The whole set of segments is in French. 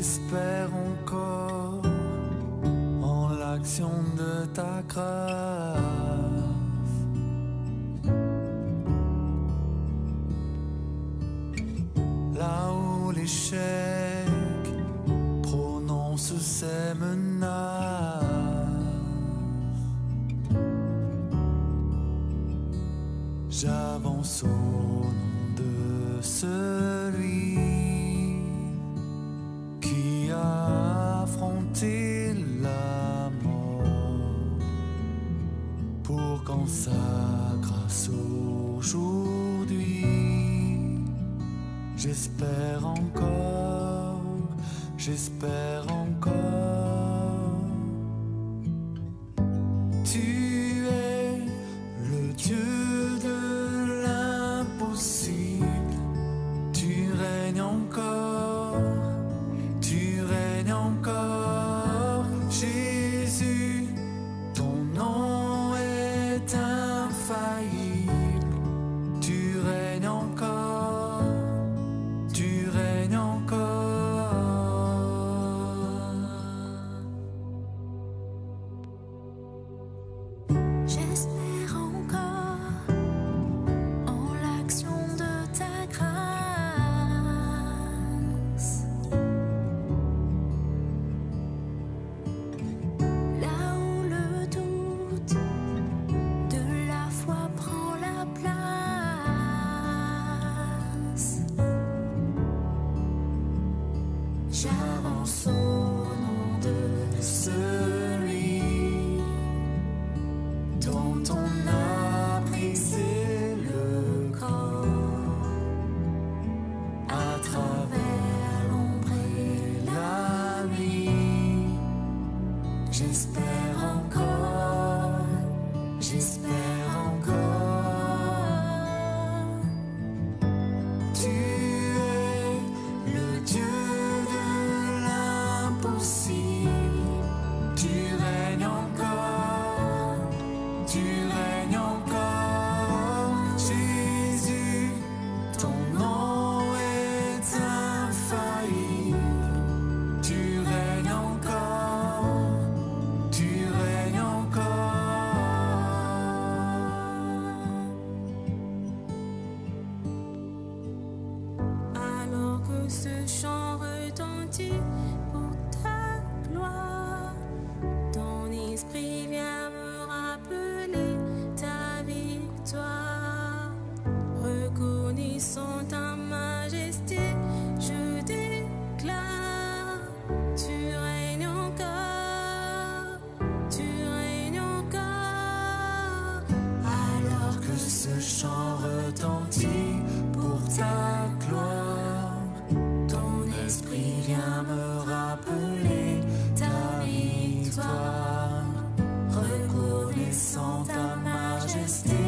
J'espère encore en l'action de ta grâce. Là où l'échec prononce ses menaces, j'avance au nom de celui qui a affronté la mort pour qu'en sa grâce aujourd'hui j'espère encore, j'espère encore. Tu es le Dieu de l'impossible, tu règnes encore, tu règnes encore. Jésus, ton nom est infaillible, tu règnes encore, tu règnes encore. J'espère encore en l'action de ta grâce. Là où le doute de la foi prend la place, j'avance au nom de celui dont on a brisé le corps à travers l'ombre et la nuit. J'espère encore, j'espère encore. Tu es le Dieu de l'impossible, tu règnes encore, tu règnes encore. Jésus, ton nom est infaillible, tu règnes encore, tu règnes encore. Alors que ce chant retentit pour ta gloire, ton esprit vient me rappeler ta victoire. Reconnaissant ta majesté, je déclare, tu règnes encore, tu règnes encore. Alors que ce chant retentit pour ta gloire, ton esprit vient me rappeler ta victoire. Reconnaissant ta majesté,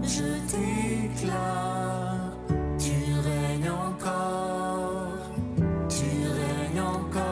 je déclare, tu règnes encore, tu règnes encore.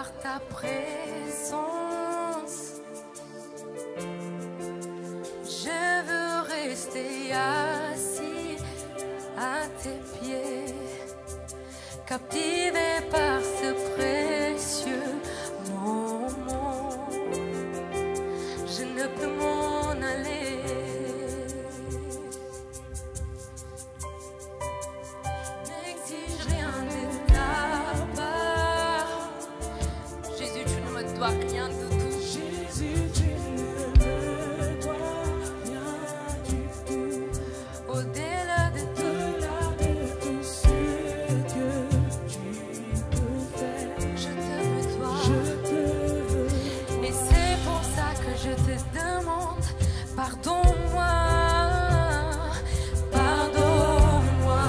par ta présence. Je veux rester assis à tes pieds, captivé par ce précieux moment. Je ne peux m'en aller. N'exige rien de ta part. Jésus, tu ne me dois rien du tout. Jésus, tu ne me dois rien du tout. Au-delà de tout, Tout ce que tu peux faire, je te veux toi. je te veux. Et c'est pour ça que je te demande, pardonne-moi, pardonne-moi,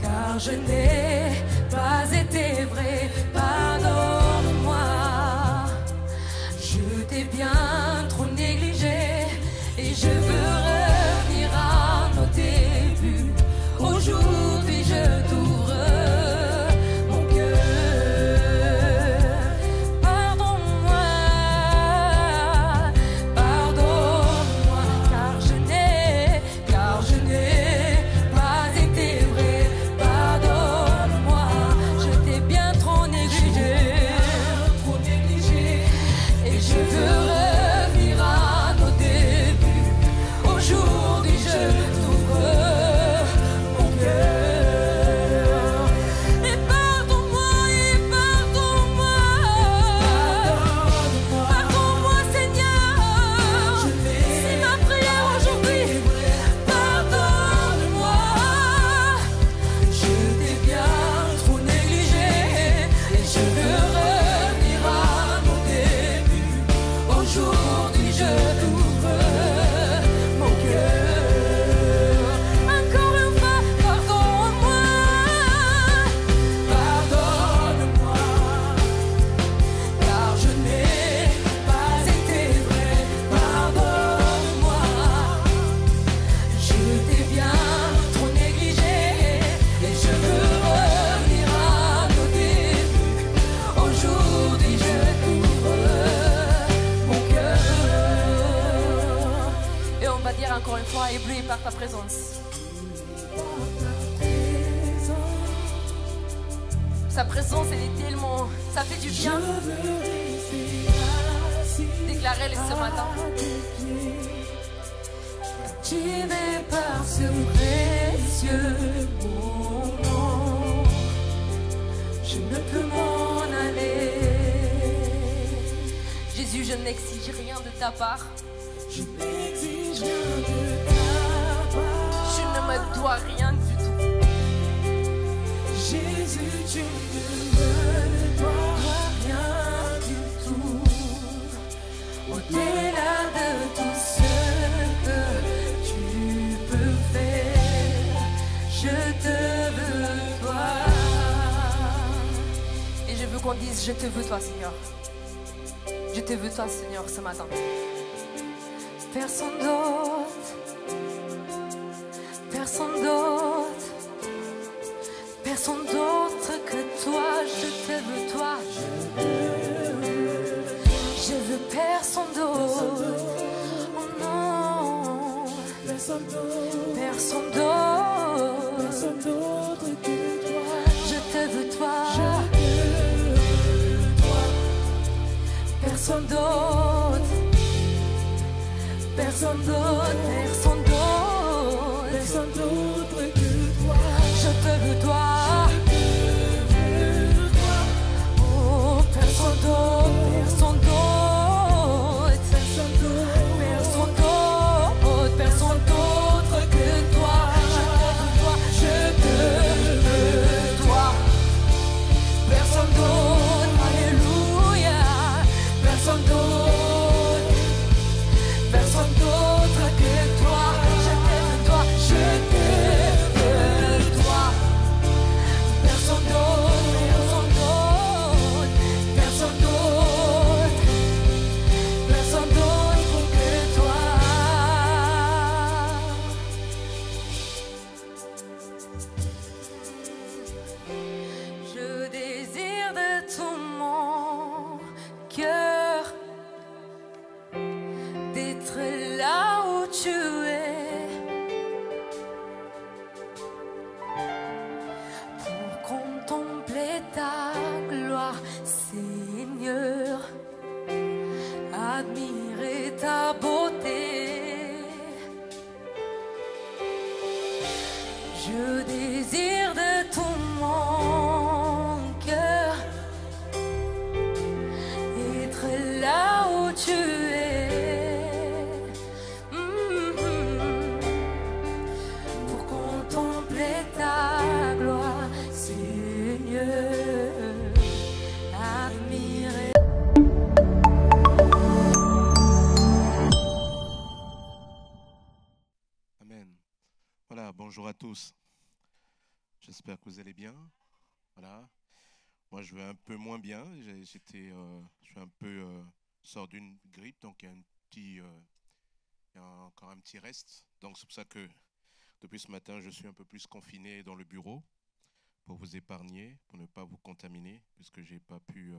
car je n'ai pas été vrai. Pardonne-moi, je t'ai bien trop négligé et je veux revenir à nos débuts. Aujourd'hui, je t'ouvre mon cœur. Pardonne-moi, pardonne-moi, car je n'ai pas été vrai. Pardonne-moi, je t'ai bien trop négligé, et je veux revenir à nos débuts. Aujourd'hui, je t'ouvre mon cœur. Et pardonne-moi, pardonne-moi, Seigneur. C'est ma prière aujourd'hui. Pardonne-moi, je t'ai bien trop négligé et je veux revenir à mon début. Aujourd'hui, je t'ouvre mon cœur. Encore une fois, pardonne-moi, pardonne-moi, car je n'ai pas été vrai. Pardonne-moi, je t'ai bien trop négligé et je veux revenir à nos débuts. Aujourd'hui, je t'ouvre mon cœur. Et on va dire encore une fois, ébloui par ta présence. Sa présence, elle est tellement... Ça fait du bien. Déclarez-le ce matin. Captivé par ce précieux moment, je ne peux m'en aller. Jésus, je n'exige rien de ta part. Je n'exige rien de ta part. Je ne me dois rien du tout. Jésus, tu ne me dois rien du tout. Au-delà de tout ce que tu peux faire, je te veux toi. Et je veux qu'on dise, je te veux toi, Seigneur. Je te veux toi, Seigneur, ce matin. Personne d'autre, personne d'autre, personne d'autre que toi. Je te veux toi. Je veux personne d'autre. Oh non, Personne d'autre, personne d'autre. personne d'autre que toi. Je te veux toi. Personne d'autre. Personne d'autre. Personne d'autre. Personne d'autre que toi. Je te veux toi. Oh, personne d'autre. Personne d'autre. Personne d'autre. Personne d'autre que toi. Je te veux toi. Personne d'autre, alléluia. Personne d'autre que toi. cœur d'être là où tu es pour contempler ta gloire, Seigneur, admirer ta beauté. Je désire de tout mon cœur être là où tu es, pour contempler ta gloire, Seigneur, admirer. Amen. Voilà, bonjour à tous. J'espère que vous allez bien. Voilà. Moi, je vais un peu moins bien. Je suis un peu sort d'une grippe, donc il y a encore un petit reste. Donc c'est pour ça que depuis ce matin, je suis un peu plus confiné dans le bureau pour vous épargner, pour ne pas vous contaminer, puisque j'ai pas pu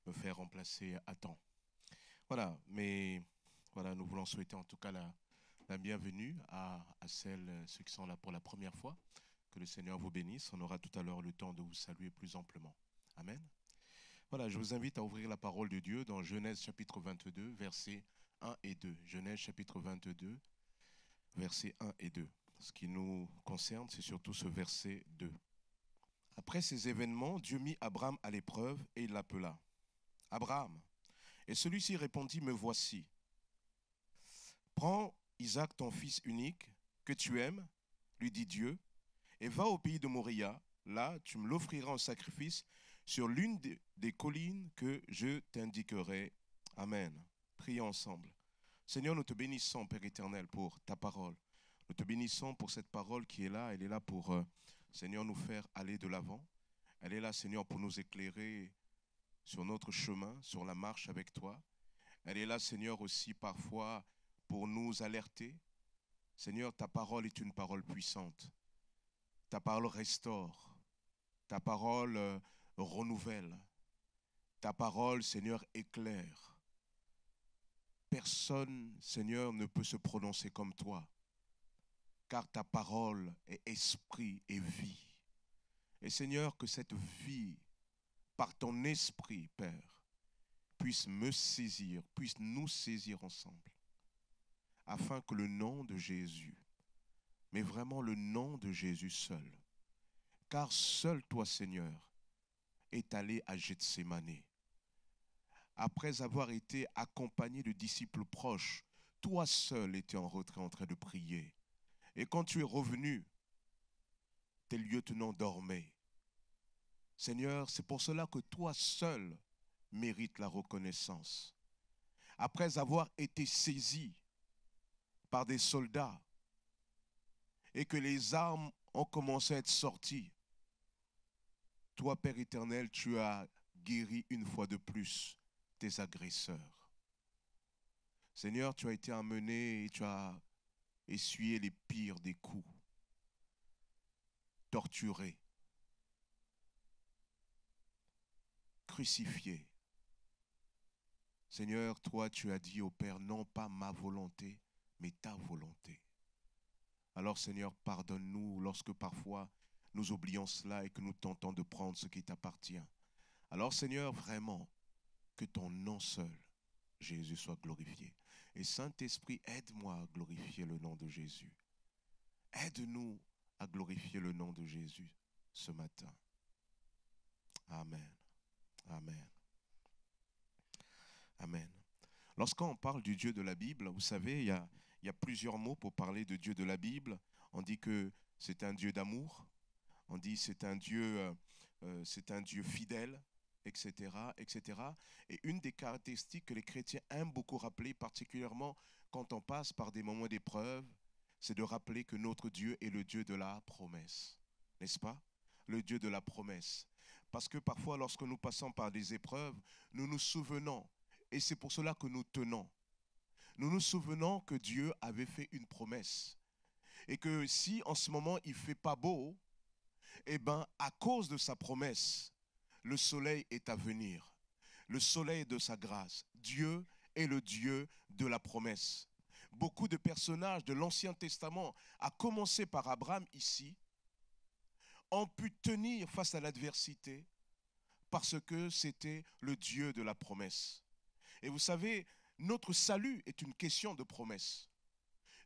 me faire remplacer à temps. Voilà, mais voilà, nous voulons souhaiter en tout cas la bienvenue à ceux qui sont là pour la première fois. Que le Seigneur vous bénisse. On aura tout à l'heure le temps de vous saluer plus amplement. Amen. Voilà, je vous invite à ouvrir la parole de Dieu dans Genèse chapitre 22, versets 1 et 2. Genèse chapitre 22, versets 1 et 2. Ce qui nous concerne, c'est surtout ce verset 2. Après ces événements, Dieu mit Abraham à l'épreuve et il l'appela. Abraham. Et celui-ci répondit, me voici. Prends Isaac, ton fils unique, que tu aimes, lui dit Dieu, et va au pays de Moria. Là, tu me l'offriras en sacrifice sur l'une des collines que je t'indiquerai. Amen. Prions ensemble. Seigneur, nous te bénissons, Père éternel, pour ta parole. Nous te bénissons pour cette parole qui est là. Elle est là pour, Seigneur, nous faire aller de l'avant. Elle est là, Seigneur, pour nous éclairer sur notre chemin, sur la marche avec toi. Elle est là, Seigneur, aussi parfois pour nous alerter. Seigneur, ta parole est une parole puissante. Ta parole restaure. Ta parole renouvelle. Ta parole, Seigneur, éclaire. Personne, Seigneur, ne peut se prononcer comme toi, car ta parole est esprit et vie. Et Seigneur, que cette vie, par ton esprit, Père, puisse me saisir, puisse nous saisir ensemble, afin que le nom de Jésus, mais vraiment le nom de Jésus seul, car seul toi, Seigneur, est allé à Gethsémane. Après avoir été accompagné de disciples proches, toi seul étais en retrait en train de prier. Et quand tu es revenu, tes lieutenants dormaient. Seigneur, c'est pour cela que toi seul mérites la reconnaissance. Après avoir été saisi par des soldats et que les armes ont commencé à être sorties, toi, Père éternel, tu as guéri une fois de plus tes agresseurs. Seigneur, tu as été amené et tu as essuyé les pires des coups, torturé, crucifié. Seigneur, toi, tu as dit au Père, non pas ma volonté, mais ta volonté. Alors, Seigneur, pardonne-nous lorsque parfois nous oublions cela et que nous tentons de prendre ce qui t'appartient. Alors, Seigneur, vraiment, que ton nom seul, Jésus, soit glorifié. Et Saint-Esprit, aide-moi à glorifier le nom de Jésus. Aide-nous à glorifier le nom de Jésus ce matin. Amen. Amen. Amen. Lorsqu'on parle du Dieu de la Bible, vous savez, il y a plusieurs mots pour parler de Dieu de la Bible. On dit que c'est un Dieu d'amour. On dit c'est un Dieu fidèle, etc., etc. Et une des caractéristiques que les chrétiens aiment beaucoup rappeler, particulièrement quand on passe par des moments d'épreuve, c'est de rappeler que notre Dieu est le Dieu de la promesse. N'est-ce pas? Le Dieu de la promesse. Parce que parfois, lorsque nous passons par des épreuves, nous nous souvenons, et c'est pour cela que nous tenons. Nous nous souvenons que Dieu avait fait une promesse. Et que si en ce moment il ne fait pas beau, eh bien, à cause de sa promesse, le soleil est à venir. le soleil de sa grâce. Dieu est le Dieu de la promesse. Beaucoup de personnages de l'Ancien Testament, à commencer par Abraham ici, ont pu tenir face à l'adversité parce que c'était le Dieu de la promesse. Et vous savez, notre salut est une question de promesse.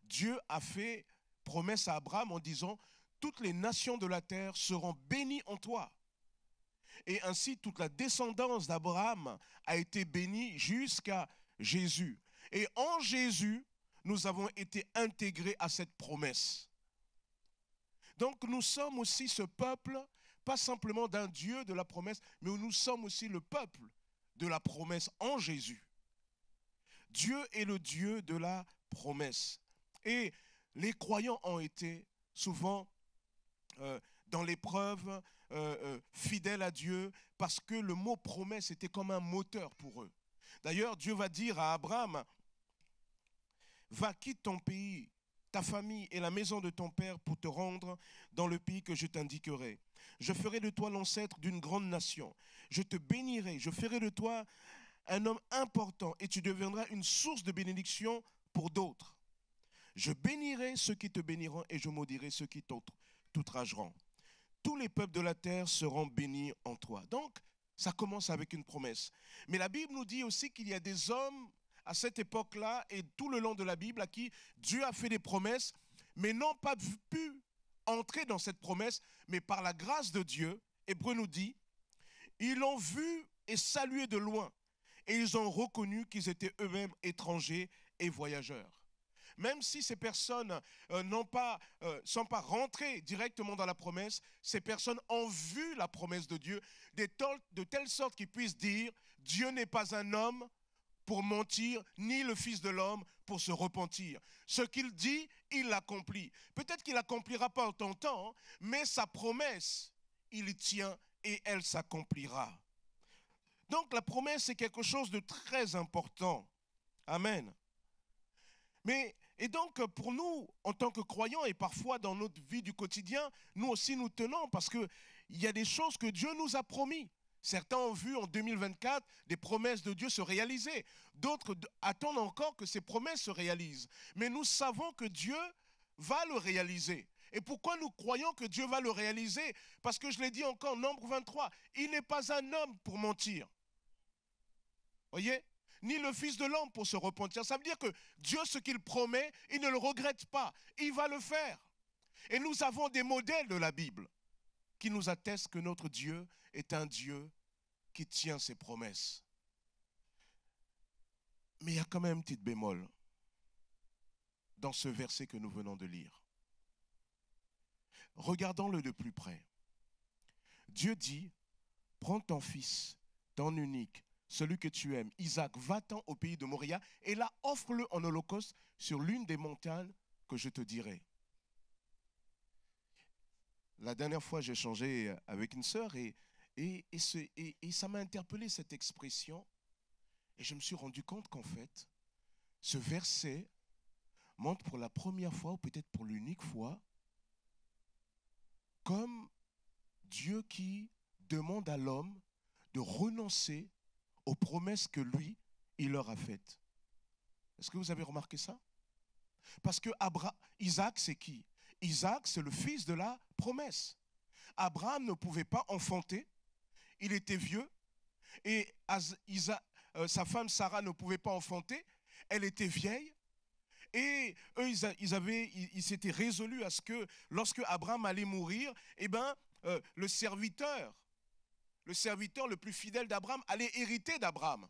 Dieu a fait promesse à Abraham en disant « Toutes les nations de la terre seront bénies en toi ». Et ainsi, toute la descendance d'Abraham a été bénie jusqu'à Jésus. Et en Jésus, nous avons été intégrés à cette promesse. Donc nous sommes aussi ce peuple, pas simplement d'un Dieu de la promesse, mais nous sommes aussi le peuple de la promesse en Jésus. Dieu est le Dieu de la promesse. Et les croyants ont été souvent dans l'épreuve, fidèles à Dieu, parce que le mot promesse était comme un moteur pour eux. D'ailleurs, Dieu va dire à Abraham, va, quitte ton pays, ta famille et la maison de ton père pour te rendre dans le pays que je t'indiquerai. Je ferai de toi l'ancêtre d'une grande nation. Je te bénirai, je ferai de toi un homme important et tu deviendras une source de bénédiction pour d'autres. Je bénirai ceux qui te béniront et je maudirai ceux qui t'outrageront. Tous les peuples de la terre seront bénis en toi. Donc, ça commence avec une promesse. Mais la Bible nous dit aussi qu'il y a des hommes à cette époque-là et tout le long de la Bible à qui Dieu a fait des promesses, mais n'ont pas pu entrer dans cette promesse, mais par la grâce de Dieu, Hébreu nous dit, ils l'ont vu et salué de loin, et ils ont reconnu qu'ils étaient eux-mêmes étrangers et voyageurs. Même si ces personnes sont pas rentrées directement dans la promesse, ces personnes ont vu la promesse de Dieu de telle sorte qu'ils puissent dire « Dieu n'est pas un homme pour mentir, ni le Fils de l'homme pour se repentir. Ce qu'il dit, il l'accomplit. » Peut-être qu'il n'accomplira pas en ton temps, mais sa promesse, il y tient et elle s'accomplira. Donc la promesse, c'est quelque chose de très important. Amen. Et donc, pour nous, en tant que croyants, et parfois dans notre vie du quotidien, nous aussi nous tenons parce qu'il y a des choses que Dieu nous a promis. Certains ont vu en 2024 des promesses de Dieu se réaliser. D'autres attendent encore que ces promesses se réalisent. Mais nous savons que Dieu va le réaliser. Et pourquoi nous croyons que Dieu va le réaliser? Parce que je l'ai dit encore, Nombre 23, il n'est pas un homme pour mentir. Voyez? Ni le Fils de l'homme pour se repentir. Ça veut dire que Dieu, ce qu'il promet, il ne le regrette pas. Il va le faire. Et nous avons des modèles de la Bible qui nous attestent que notre Dieu est un Dieu qui tient ses promesses. Mais il y a quand même un petit bémol dans ce verset que nous venons de lire. Regardons-le de plus près. Dieu dit, prends ton fils, ton unique, celui que tu aimes, Isaac, va-t'en au pays de Moria et là offre-le en holocauste sur l'une des montagnes que je te dirai. La dernière fois, j'ai échangé avec une sœur et ça m'a interpellé cette expression. Et je me suis rendu compte qu'en fait, ce verset montre pour la première fois, ou peut-être pour l'unique fois, comme Dieu qui demande à l'homme de renoncer aux promesses que lui, il leur a faites. Est-ce que vous avez remarqué ça? Parce que Isaac, c'est qui? Isaac, c'est le fils de la promesse. Abraham ne pouvait pas enfanter, il était vieux, et sa femme Sarah ne pouvait pas enfanter, elle était vieille, et eux, ils s'étaient résolus à ce que, lorsque Abraham allait mourir, le serviteur le plus fidèle d'Abraham allait hériter d'Abraham.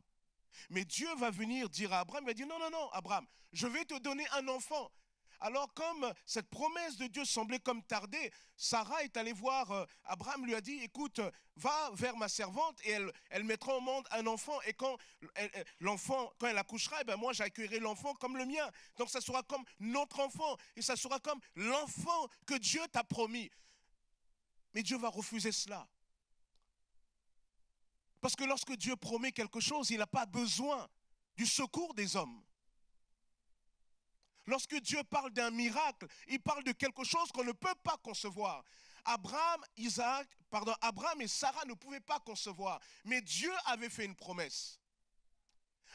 Mais Dieu va venir dire à Abraham, il va dire non, Abraham, je vais te donner un enfant. Alors comme cette promesse de Dieu semblait comme tarder, Sarah est allée voir Abraham, lui a dit, écoute, va vers ma servante et elle mettra au monde un enfant. Et quand elle accouchera, moi j'accueillerai l'enfant comme le mien. Donc ça sera comme notre enfant et ça sera comme l'enfant que Dieu t'a promis. Mais Dieu va refuser cela. Parce que lorsque Dieu promet quelque chose, il n'a pas besoin du secours des hommes. Lorsque Dieu parle d'un miracle, il parle de quelque chose qu'on ne peut pas concevoir. Abraham et Sarah ne pouvaient pas concevoir, mais Dieu avait fait une promesse.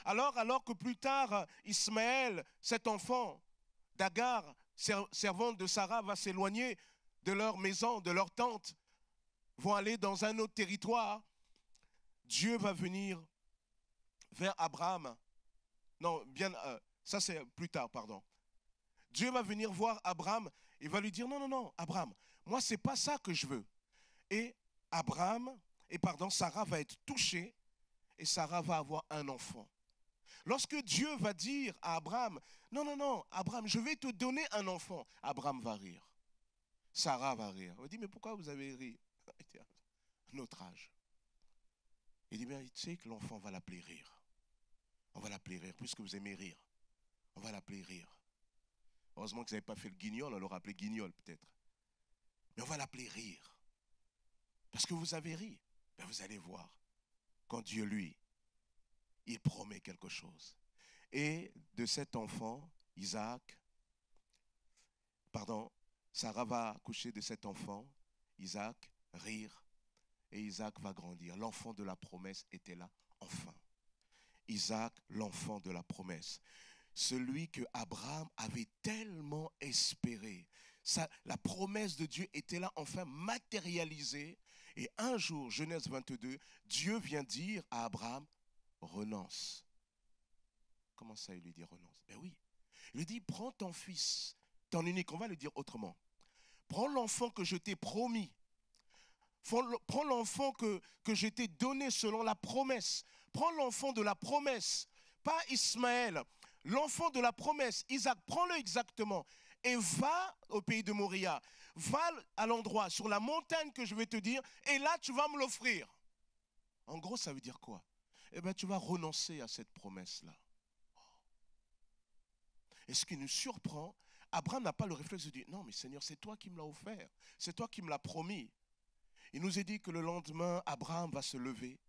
Alors que plus tard, Ismaël, cet enfant d'Agar, servante de Sarah, va s'éloigner de leur maison, de leur tente, vont aller dans un autre territoire, Dieu va venir vers Abraham. Non, ça c'est plus tard, pardon. Dieu va venir voir Abraham et va lui dire, non, Abraham, moi c'est pas ça que je veux. Et Sarah va être touchée et Sarah va avoir un enfant. Lorsque Dieu va dire à Abraham, non, Abraham, je vais te donner un enfant, Abraham va rire. Sarah va rire. On dit, mais pourquoi vous avez ri? Notre âge. Il dit, bien, tu sais que l'enfant, on va l'appeler rire. On va l'appeler rire, puisque vous aimez rire. On va l'appeler rire. Heureusement que vous n'avez pas fait le guignol, on l'aurait appelé guignol peut-être. Mais on va l'appeler rire. Parce que vous avez ri. Ben, vous allez voir, quand Dieu, lui, il promet quelque chose. Et de cet enfant, Sarah va accoucher de cet enfant, Isaac, rire, et Isaac va grandir. L'enfant de la promesse était là, enfin. Isaac, l'enfant de la promesse. Celui que Abraham avait tellement espéré. La promesse de Dieu était là, enfin matérialisée. Et un jour, Genèse 22, Dieu vient dire à Abraham, renonce. Comment ça, il lui dit renonce? Ben oui. Il lui dit, prends ton fils, ton unique, on va le dire autrement. Prends l'enfant que je t'ai promis. Prends l'enfant que je t'ai donné selon la promesse. Prends l'enfant de la promesse, pas Ismaël. L'enfant de la promesse, Isaac, prends-le exactement. Et va au pays de Moria. Va à l'endroit, sur la montagne que je vais te dire, et là tu vas me l'offrir. En gros, ça veut dire quoi? Eh bien, tu vas renoncer à cette promesse-là. Et ce qui nous surprend, Abraham n'a pas le réflexe de dire, non mais Seigneur, c'est toi qui me l'as offert, c'est toi qui me l'as promis. Il nous est dit que le lendemain, Abraham va se lever,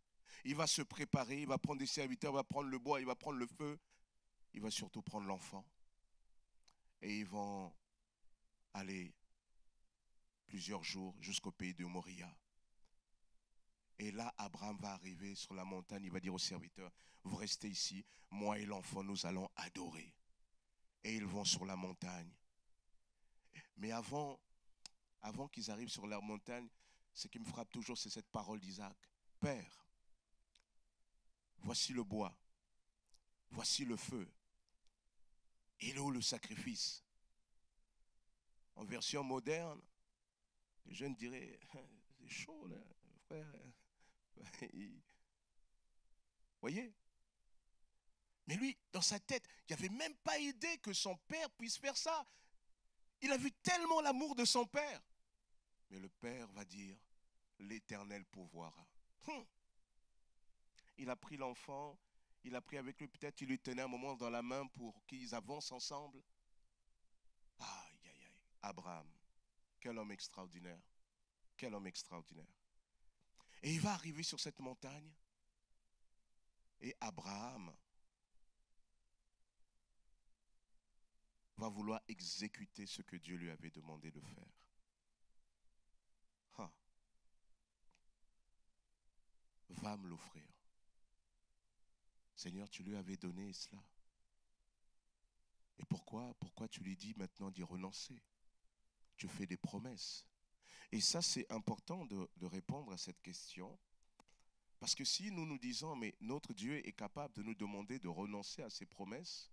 il va se préparer, il va prendre des serviteurs, il va prendre le bois, il va prendre le feu, il va surtout prendre l'enfant. Et ils vont aller plusieurs jours jusqu'au pays de Moria. Et là, Abraham va arriver sur la montagne, il va dire aux serviteurs, vous restez ici, moi et l'enfant, nous allons adorer. Et ils vont sur la montagne. Mais avant qu'ils arrivent sur la montagne, ce qui me frappe toujours, c'est cette parole d'Isaac. Père, voici le bois, voici le feu. Et là où le sacrifice? En version moderne, les jeunes diraient, c'est chaud là, frère. Voyez? Mais lui, dans sa tête, il n'avait même pas idée que son père puisse faire ça. Il a vu tellement l'amour de son père. Mais le père va dire, l'Éternel pourvoira. Il a pris l'enfant, il a pris avec lui, peut-être il lui tenait un moment dans la main pour qu'ils avancent ensemble. Aïe, aïe, aïe. Abraham, quel homme extraordinaire. Quel homme extraordinaire. Et il va arriver sur cette montagne. Et Abraham va vouloir exécuter ce que Dieu lui avait demandé de faire. Va me l'offrir. Seigneur, tu lui avais donné cela. Et pourquoi tu lui dis maintenant d'y renoncer? Tu fais des promesses. Et ça, c'est important de répondre à cette question. Parce que si nous nous disons, mais notre Dieu est capable de nous demander de renoncer à ses promesses,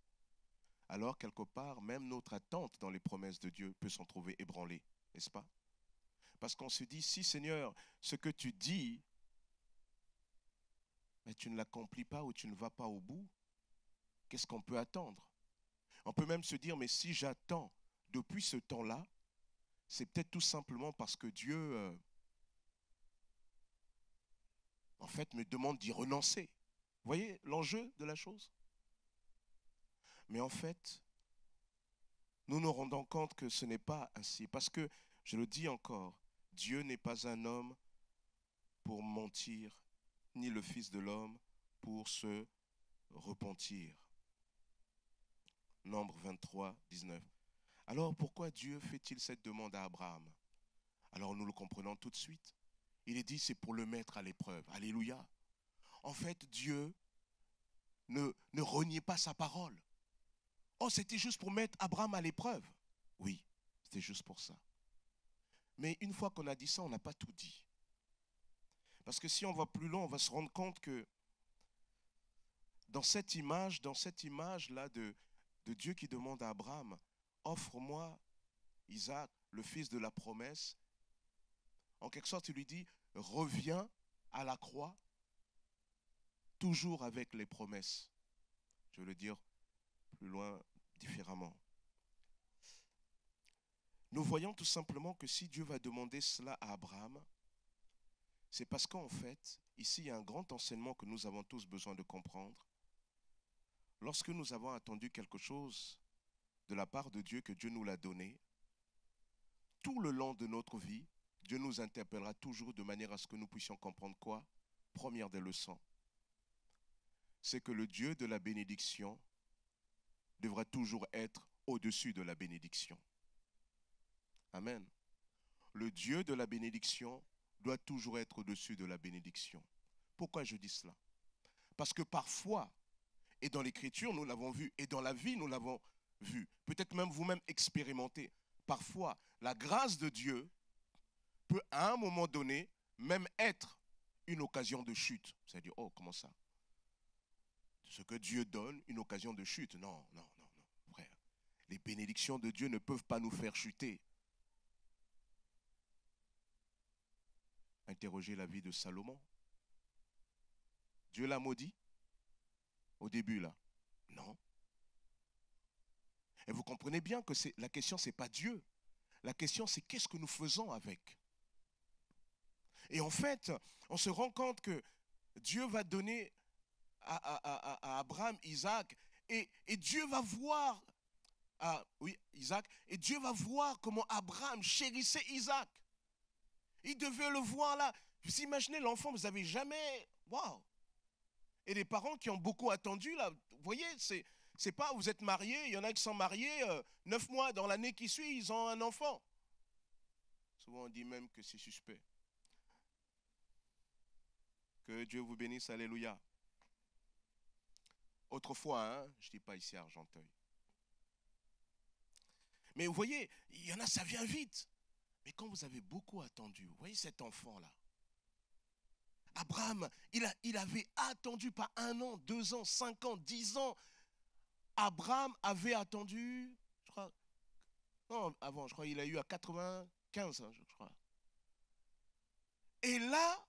alors quelque part, même notre attente dans les promesses de Dieu peut s'en trouver ébranlée, n'est-ce pas? Parce qu'on se dit, si Seigneur, ce que tu dis, mais tu ne l'accomplis pas ou tu ne vas pas au bout, qu'est-ce qu'on peut attendre? On peut même se dire, mais si j'attends depuis ce temps-là, c'est peut-être tout simplement parce que Dieu, en fait, me demande d'y renoncer. Vous voyez l'enjeu de la chose? Mais en fait, nous nous rendons compte que ce n'est pas ainsi. Parce que, je le dis encore, Dieu n'est pas un homme pour mentir, ni le Fils de l'homme pour se repentir. Nombre 23, 19. Alors pourquoi Dieu fait-il cette demande à Abraham? Alors nous le comprenons tout de suite. Il est dit, c'est pour le mettre à l'épreuve. Alléluia. En fait, Dieu ne reniait pas sa parole. Oh, c'était juste pour mettre Abraham à l'épreuve. Oui, c'était juste pour ça. Mais une fois qu'on a dit ça, on n'a pas tout dit. Parce que si on va plus loin, on va se rendre compte que dans cette image-là de Dieu qui demande à Abraham, offre-moi Isaac, le fils de la promesse. En quelque sorte, il lui dit, reviens à la croix, toujours avec les promesses. Je veux le dire plus loin, différemment. Nous voyons tout simplement que si Dieu va demander cela à Abraham, c'est parce qu'en fait, ici, il y a un grand enseignement que nous avons tous besoin de comprendre. Lorsque nous avons attendu quelque chose de la part de Dieu, que Dieu nous l'a donné, tout le long de notre vie, Dieu nous interpellera toujours de manière à ce que nous puissions comprendre quoi? Première des leçons, c'est que le Dieu de la bénédiction devra toujours être au-dessus de la bénédiction. Amen. Le Dieu de la bénédiction doit toujours être au-dessus de la bénédiction. Pourquoi je dis cela? Parce que parfois, et dans l'Écriture, nous l'avons vu, et dans la vie, nous l'avons vu, peut-être même vous-même expérimenté, parfois, la grâce de Dieu peut à un moment donné même être une occasion de chute. C'est-à-dire, oh, comment ça? Ce que Dieu donne, une occasion de chute. Non, non, non, non, frère. Les bénédictions de Dieu ne peuvent pas nous faire chuter. Interrogez la vie de Salomon. Dieu l'a maudit au début là? Non. Et vous comprenez bien que la question, ce n'est pas Dieu. La question, c'est qu'est-ce que nous faisons avec? Et en fait, on se rend compte que Dieu va donner à Abraham, Isaac, et Dieu va voir, Isaac, et Dieu va voir comment Abraham chérissait Isaac. Il devait le voir là. Vous imaginez l'enfant, vous n'avez jamais... Waouh! Et les parents qui ont beaucoup attendu là, vous voyez, c'est pas, vous êtes mariés, il y en a qui sont mariés, 9 mois dans l'année qui suit, ils ont un enfant. Souvent on dit même que c'est suspect. Que Dieu vous bénisse, alléluia. Autrefois, hein, je ne dis pas ici à Argenteuil. Mais vous voyez, il y en a, ça vient vite. Mais quand vous avez beaucoup attendu, vous voyez cet enfant-là, Abraham, il avait attendu pas 1 an, 2 ans, 5 ans, 10 ans. Abraham avait attendu, je crois, non, avant, je crois qu'il a eu à 95, hein, je crois. Et là,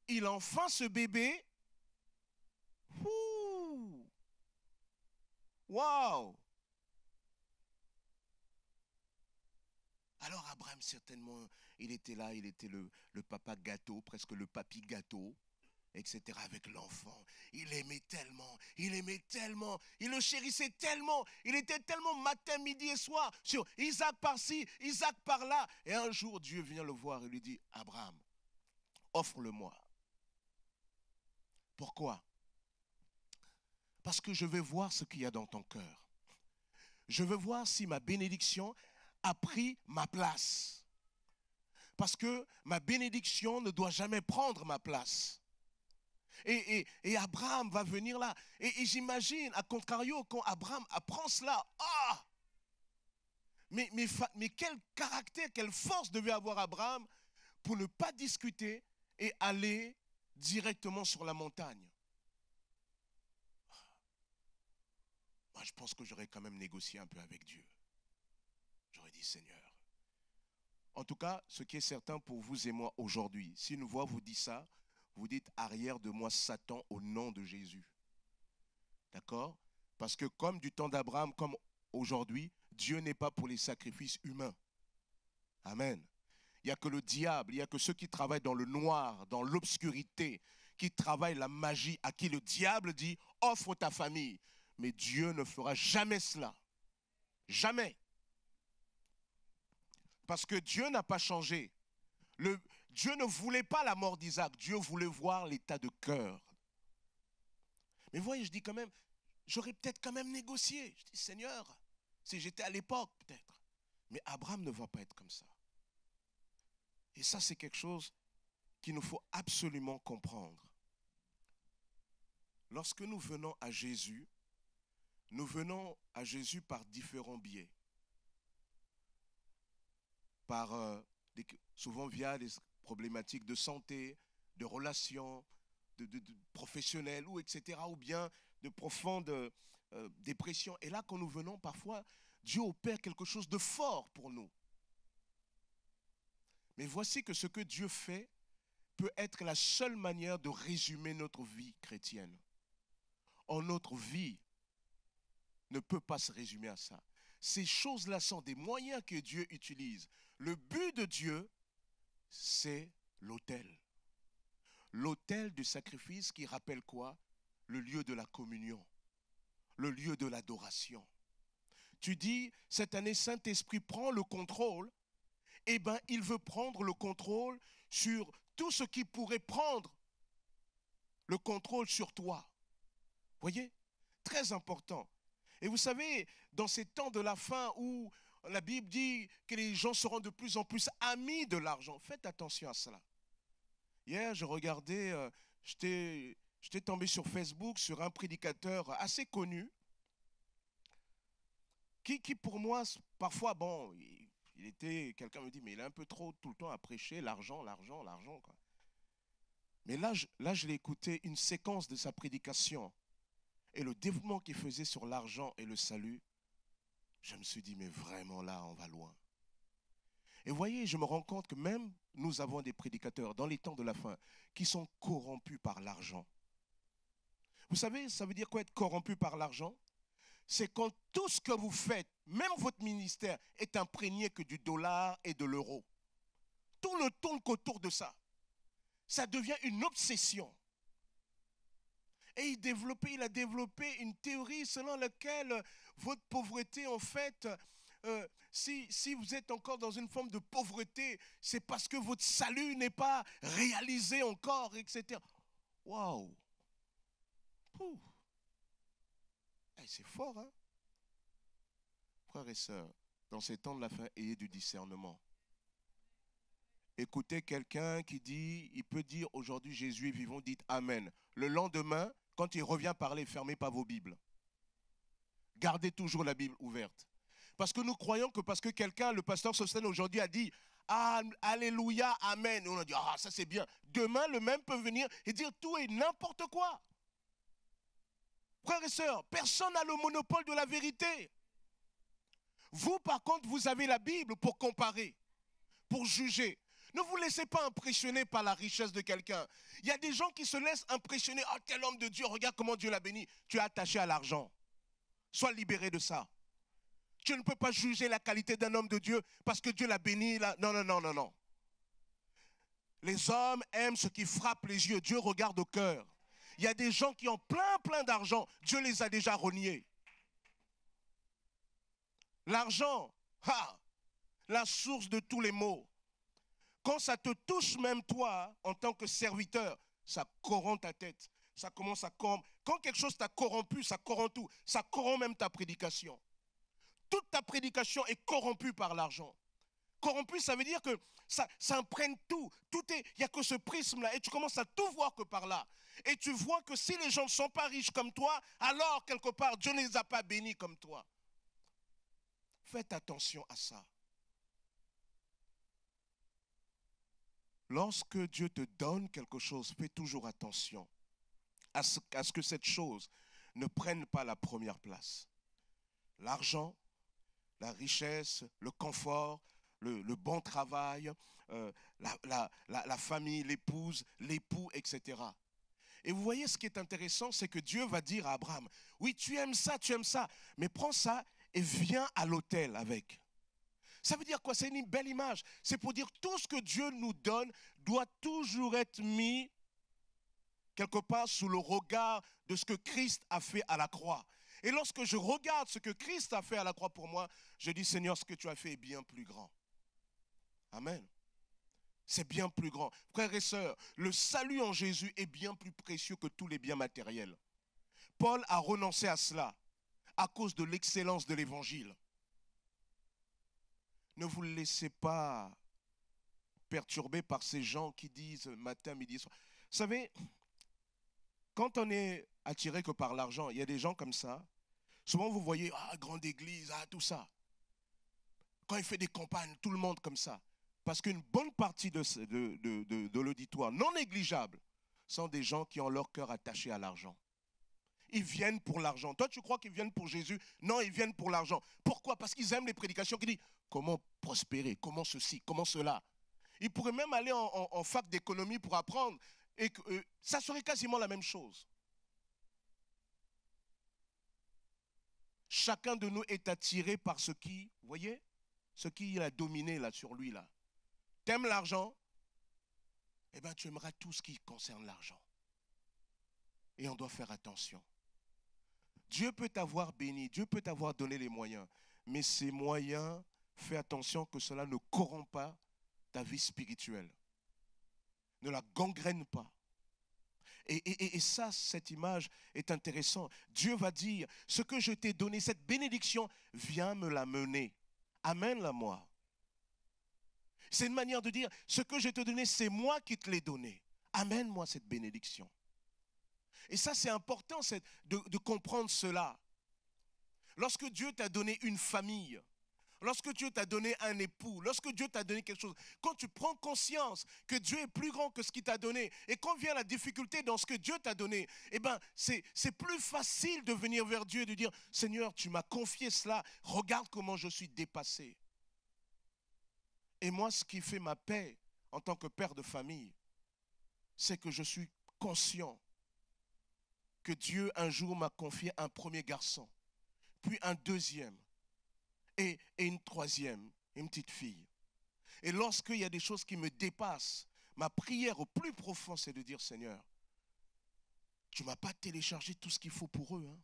il a enfin ce bébé. Ouh! Waouh! Alors Abraham, certainement, il était là, il était le papa gâteau, presque le papy gâteau, etc. avec l'enfant. Il aimait tellement, il le chérissait tellement, il était tellement matin, midi et soir sur Isaac par-ci, Isaac par-là. Et un jour, Dieu vient le voir et lui dit, Abraham, offre-le-moi. Pourquoi? Parce que je veux voir ce qu'il y a dans ton cœur. Je veux voir si ma bénédiction a pris ma place. Parce que ma bénédiction ne doit jamais prendre ma place. Et Abraham va venir là. Et j'imagine, à contrario, quand Abraham apprend cela, mais quel caractère, quelle force devait avoir Abraham pour ne pas discuter et aller directement sur la montagne. Moi, je pense que j'aurais quand même négocié un peu avec Dieu. J'aurais dit, Seigneur. En tout cas, ce qui est certain pour vous et moi aujourd'hui, si une voix vous dit ça, vous dites arrière de moi Satan au nom de Jésus. D'accord? Parce que comme du temps d'Abraham, comme aujourd'hui, Dieu n'est pas pour les sacrifices humains. Amen. Il n'y a que le diable, il n'y a que ceux qui travaillent dans le noir, dans l'obscurité, qui travaillent la magie, à qui le diable dit offre ta famille. Mais Dieu ne fera jamais cela. Jamais. Parce que Dieu n'a pas changé. Dieu ne voulait pas la mort d'Isaac. Dieu voulait voir l'état de cœur. Mais voyez, je dis quand même, j'aurais peut-être quand même négocié. Je dis, Seigneur, si j'étais à l'époque, peut-être. Mais Abraham ne va pas être comme ça. Et ça, c'est quelque chose qu'il nous faut absolument comprendre. Lorsque nous venons à Jésus par différents biais. Souvent via des problématiques de santé, de relations, de professionnelles, ou etc., ou bien de profondes dépressions. Et là, quand nous venons, parfois, Dieu opère quelque chose de fort pour nous. Mais voici que ce que Dieu fait peut être la seule manière de résumer notre vie chrétienne. Or, notre vie ne peut pas se résumer à ça. Ces choses-là sont des moyens que Dieu utilise. Le but de Dieu, c'est l'autel. L'autel du sacrifice qui rappelle quoi? Le lieu de la communion, le lieu de l'adoration. Tu dis, cette année, Saint-Esprit prend le contrôle. Eh bien, il veut prendre le contrôle sur tout ce qui pourrait prendre le contrôle sur toi. Voyez? Très important. Et vous savez, dans ces temps de la fin où la Bible dit que les gens seront de plus en plus amis de l'argent, faites attention à cela. Hier, je regardais, j'étais tombé sur Facebook sur un prédicateur assez connu qui pour moi, parfois, bon, il était, quelqu'un me dit, mais il est un peu trop tout le temps à prêcher l'argent, l'argent, l'argent, quoi. Mais là, je l'ai écouté, une séquence de sa prédication et le développement qu'il faisait sur l'argent et le salut, je me suis dit, mais vraiment là, on va loin. Et vous voyez, je me rends compte que même nous avons des prédicateurs dans les temps de la fin qui sont corrompus par l'argent. Vous savez, ça veut dire quoi être corrompu par l'argent? C'est quand tout ce que vous faites, même votre ministère, est imprégné que du dollar et de l'euro. Tout ne tourne qu'autour de ça. Ça devient une obsession. Et il a développé une théorie selon laquelle votre pauvreté, en fait, si vous êtes encore dans une forme de pauvreté, c'est parce que votre salut n'est pas réalisé encore, etc. Waouh! C'est fort, hein? Frères et sœurs, dans ces temps de la fin, ayez du discernement. Écoutez quelqu'un qui dit, il peut dire aujourd'hui Jésus est vivant, dites Amen. Le lendemain, quand il revient parler, fermez pas vos Bibles. Gardez toujours la Bible ouverte. Parce que nous croyons que parce que quelqu'un, le pasteur Sosten aujourd'hui a dit ah, Alléluia, Amen. On a dit ah, ça c'est bien. Demain, le même peut venir et dire tout et n'importe quoi. Frères et sœurs, personne n'a le monopole de la vérité. Vous, par contre, vous avez la Bible pour comparer, pour juger. Ne vous laissez pas impressionner par la richesse de quelqu'un. Il y a des gens qui se laissent impressionner. Ah, quel homme de Dieu, regarde comment Dieu l'a béni. Tu es attaché à l'argent. Sois libéré de ça. Tu ne peux pas juger la qualité d'un homme de Dieu parce que Dieu l'a béni. Là. Non, non, non, non, non. Les hommes aiment ce qui frappe les yeux. Dieu regarde au cœur. Il y a des gens qui ont plein d'argent. Dieu les a déjà reniés. L'argent, la source de tous les maux. Quand ça te touche même toi, en tant que serviteur, ça corrompt ta tête. Ça commence à corrompre. Quand quelque chose t'a corrompu, ça corrompt tout. Ça corrompt même ta prédication. Toute ta prédication est corrompue par l'argent. Corrompu, ça veut dire que ça imprègne tout. Il n'y a que ce prisme-là. Et tu commences à tout voir que par là. Et tu vois que si les gens ne sont pas riches comme toi, alors quelque part, Dieu ne les a pas bénis comme toi. Faites attention à ça. Lorsque Dieu te donne quelque chose, fais toujours attention à ce que cette chose ne prenne pas la première place. L'argent, la richesse, le confort, le bon travail, la famille, l'épouse, l'époux, etc. Et vous voyez ce qui est intéressant, c'est que Dieu va dire à Abraham, oui, tu aimes ça, mais prends ça et viens à l'autel avec. Ça veut dire quoi? C'est une belle image. C'est pour dire tout ce que Dieu nous donne doit toujours être mis quelque part sous le regard de ce que Christ a fait à la croix. Et lorsque je regarde ce que Christ a fait à la croix pour moi, je dis Seigneur, ce que tu as fait est bien plus grand. Amen. C'est bien plus grand. Frères et sœurs, le salut en Jésus est bien plus précieux que tous les biens matériels. Paul a renoncé à cela à cause de l'excellence de l'évangile. Ne vous laissez pas perturbé par ces gens qui disent matin, midi, soir. Vous savez, quand on est attiré que par l'argent, il y a des gens comme ça. Souvent, vous voyez, ah, grande église, ah, tout ça. Quand il fait des campagnes, tout le monde comme ça. Parce qu'une bonne partie de l'auditoire, non négligeable, sont des gens qui ont leur cœur attaché à l'argent. Ils viennent pour l'argent. Toi, tu crois qu'ils viennent pour Jésus? Non, ils viennent pour l'argent. Pourquoi? Parce qu'ils aiment les prédications qui disent comment prospérer, comment ceci, comment cela. Ils pourraient même aller en fac d'économie pour apprendre. Et que, ça serait quasiment la même chose. Chacun de nous est attiré par ce qui, vous voyez, ce qui a dominé là, sur lui là. T'aimes l'argent? Eh bien, tu aimeras tout ce qui concerne l'argent. Et on doit faire attention. Dieu peut t'avoir béni, Dieu peut t'avoir donné les moyens, mais ces moyens, fais attention que cela ne corrompt pas ta vie spirituelle. Ne la gangrène pas. Et ça, cette image est intéressante. Dieu va dire, ce que je t'ai donné, cette bénédiction, viens me la mener. Amène-la moi. C'est une manière de dire, ce que je t'ai donné, c'est moi qui te l'ai donné. Amène-moi cette bénédiction. Et ça, c'est important de comprendre cela. Lorsque Dieu t'a donné une famille, lorsque Dieu t'a donné un époux, lorsque Dieu t'a donné quelque chose, quand tu prends conscience que Dieu est plus grand que ce qu'il t'a donné, et quand vient la difficulté dans ce que Dieu t'a donné, eh bien, c'est plus facile de venir vers Dieu et de dire, Seigneur, tu m'as confié cela, regarde comment je suis dépassé. Et moi, ce qui fait ma paix en tant que père de famille, c'est que je suis conscient que Dieu un jour m'a confié un premier garçon, puis un deuxième, et une troisième, une petite fille. Et lorsqu'il y a des choses qui me dépassent, ma prière au plus profond, c'est de dire, Seigneur, tu ne m'as pas téléchargé tout ce qu'il faut pour eux. Hein.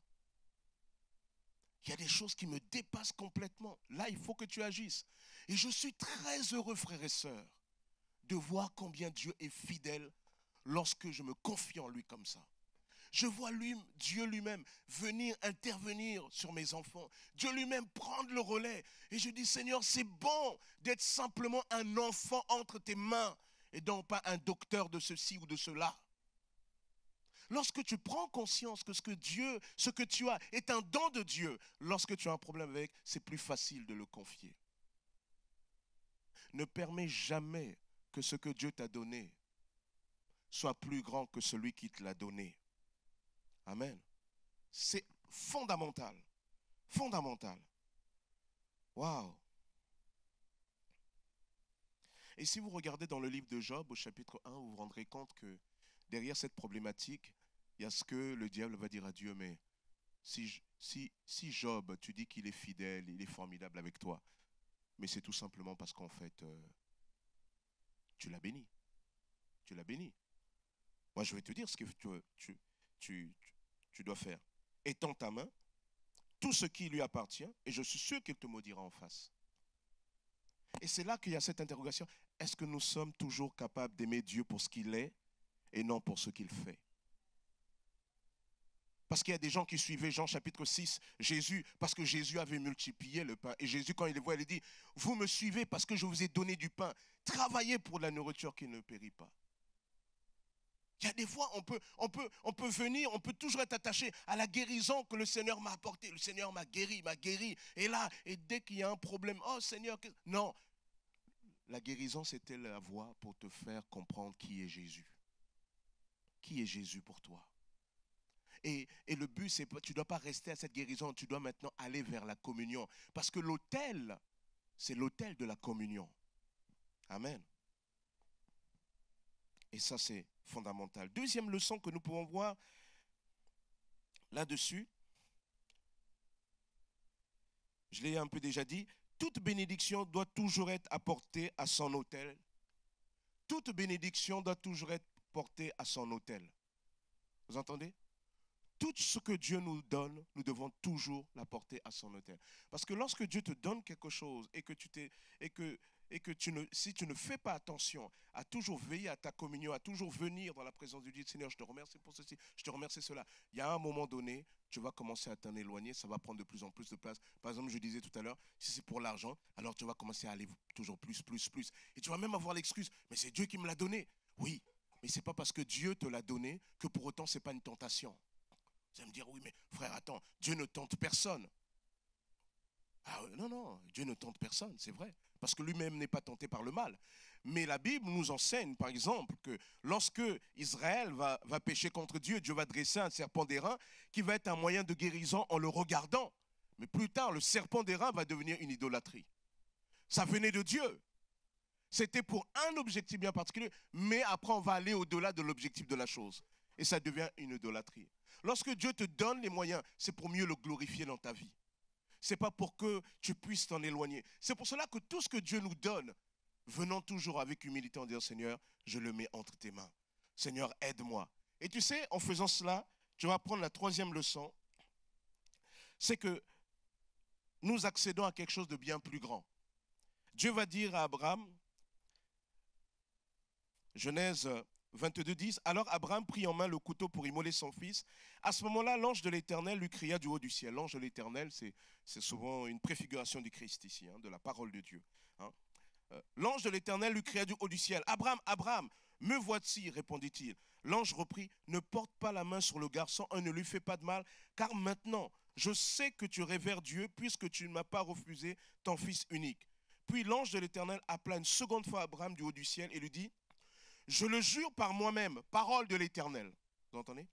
Il y a des choses qui me dépassent complètement. Là, il faut que tu agisses. Et je suis très heureux, frères et sœurs, de voir combien Dieu est fidèle lorsque je me confie en lui comme ça. Je vois Dieu lui-même venir intervenir sur mes enfants. Dieu lui-même prendre le relais. Et je dis, Seigneur, c'est bon d'être simplement un enfant entre tes mains et non pas un docteur de ceci ou de cela. Lorsque tu prends conscience que ce que tu as est un don de Dieu, lorsque tu as un problème avec, c'est plus facile de le confier. Ne permets jamais que ce que Dieu t'a donné soit plus grand que celui qui te l'a donné. Amen. C'est fondamental. Fondamental. Waouh. Et si vous regardez dans le livre de Job, au chapitre 1, vous vous rendrez compte que derrière cette problématique, il y a ce que le diable va dire à Dieu, mais si Job, tu dis qu'il est fidèle, il est formidable avec toi, mais c'est tout simplement parce qu'en fait, tu l'as béni. Tu l'as béni. Moi, je vais te dire ce que tu dois faire. Étends ta main, tout ce qui lui appartient, et je suis sûr qu'il te maudira en face. Et c'est là qu'il y a cette interrogation. Est-ce que nous sommes toujours capables d'aimer Dieu pour ce qu'il est et non pour ce qu'il fait? Parce qu'il y a des gens qui suivaient Jean chapitre 6, Jésus, parce que Jésus avait multiplié le pain. Et Jésus, quand il les voit, il dit, vous me suivez parce que je vous ai donné du pain. Travaillez pour la nourriture qui ne périt pas. Il y a des fois, on peut venir, on peut toujours être attaché à la guérison que le Seigneur m'a apportée. Le Seigneur m'a guéri. Et là, et dès qu'il y a un problème, oh Seigneur, non. La guérison, c'était la voie pour te faire comprendre qui est Jésus. Qui est Jésus pour toi? Et le but, c'est que tu ne dois pas rester à cette guérison, tu dois maintenant aller vers la communion. Parce que l'autel, c'est l'autel de la communion. Amen. Et ça, c'est fondamental. Deuxième leçon que nous pouvons voir là-dessus, je l'ai un peu déjà dit, toute bénédiction doit toujours être apportée à son autel. Toute bénédiction doit toujours être portée à son autel. Vous entendez? tout ce que Dieu nous donne, nous devons toujours l'apporter à son autel. Parce que lorsque Dieu te donne quelque chose et que si tu ne fais pas attention à toujours veiller à ta communion, à toujours venir dans la présence de Dieu, Seigneur, je te remercie pour ceci, je te remercie cela. Il y a un moment donné, tu vas commencer à t'en éloigner, ça va prendre de plus en plus de place. Par exemple, je disais tout à l'heure, si c'est pour l'argent, alors tu vas commencer à aller toujours plus. Et tu vas même avoir l'excuse, mais c'est Dieu qui me l'a donné. Oui, mais ce n'est pas parce que Dieu te l'a donné que pour autant ce n'est pas une tentation. Vous allez me dire, oui, mais frère, attends, Dieu ne tente personne. Ah non, Dieu ne tente personne, c'est vrai. Parce que lui-même n'est pas tenté par le mal. Mais la Bible nous enseigne, par exemple, que lorsque Israël va pécher contre Dieu, Dieu va dresser un serpent d'airain qui va être un moyen de guérison en le regardant. Mais plus tard, le serpent d'airain va devenir une idolâtrie. Ça venait de Dieu. C'était pour un objectif bien particulier, mais après on va aller au-delà de l'objectif de la chose. Et ça devient une idolâtrie. Lorsque Dieu te donne les moyens, c'est pour mieux le glorifier dans ta vie. Ce n'est pas pour que tu puisses t'en éloigner. C'est pour cela que tout ce que Dieu nous donne, venons toujours avec humilité en disant, Seigneur, je le mets entre tes mains. Seigneur, aide-moi. Et tu sais, en faisant cela, tu vas apprendre la troisième leçon. C'est que nous accédons à quelque chose de bien plus grand. Dieu va dire à Abraham, Genèse 22, 10, alors Abraham prit en main le couteau pour immoler son fils. À ce moment-là, l'ange de l'Éternel lui cria du haut du ciel. L'ange de l'Éternel, c'est souvent une préfiguration du Christ ici, de la parole de Dieu. L'ange de l'Éternel lui cria du haut du ciel. Abraham, Abraham, me voici, répondit-il. L'ange reprit, ne porte pas la main sur le garçon et ne lui fais pas de mal, car maintenant, je sais que tu révères Dieu puisque tu ne m'as pas refusé ton fils unique. Puis l'ange de l'Éternel appela une seconde fois Abraham du haut du ciel et lui dit, je le jure par moi-même, parole de l'Éternel. Vous entendez?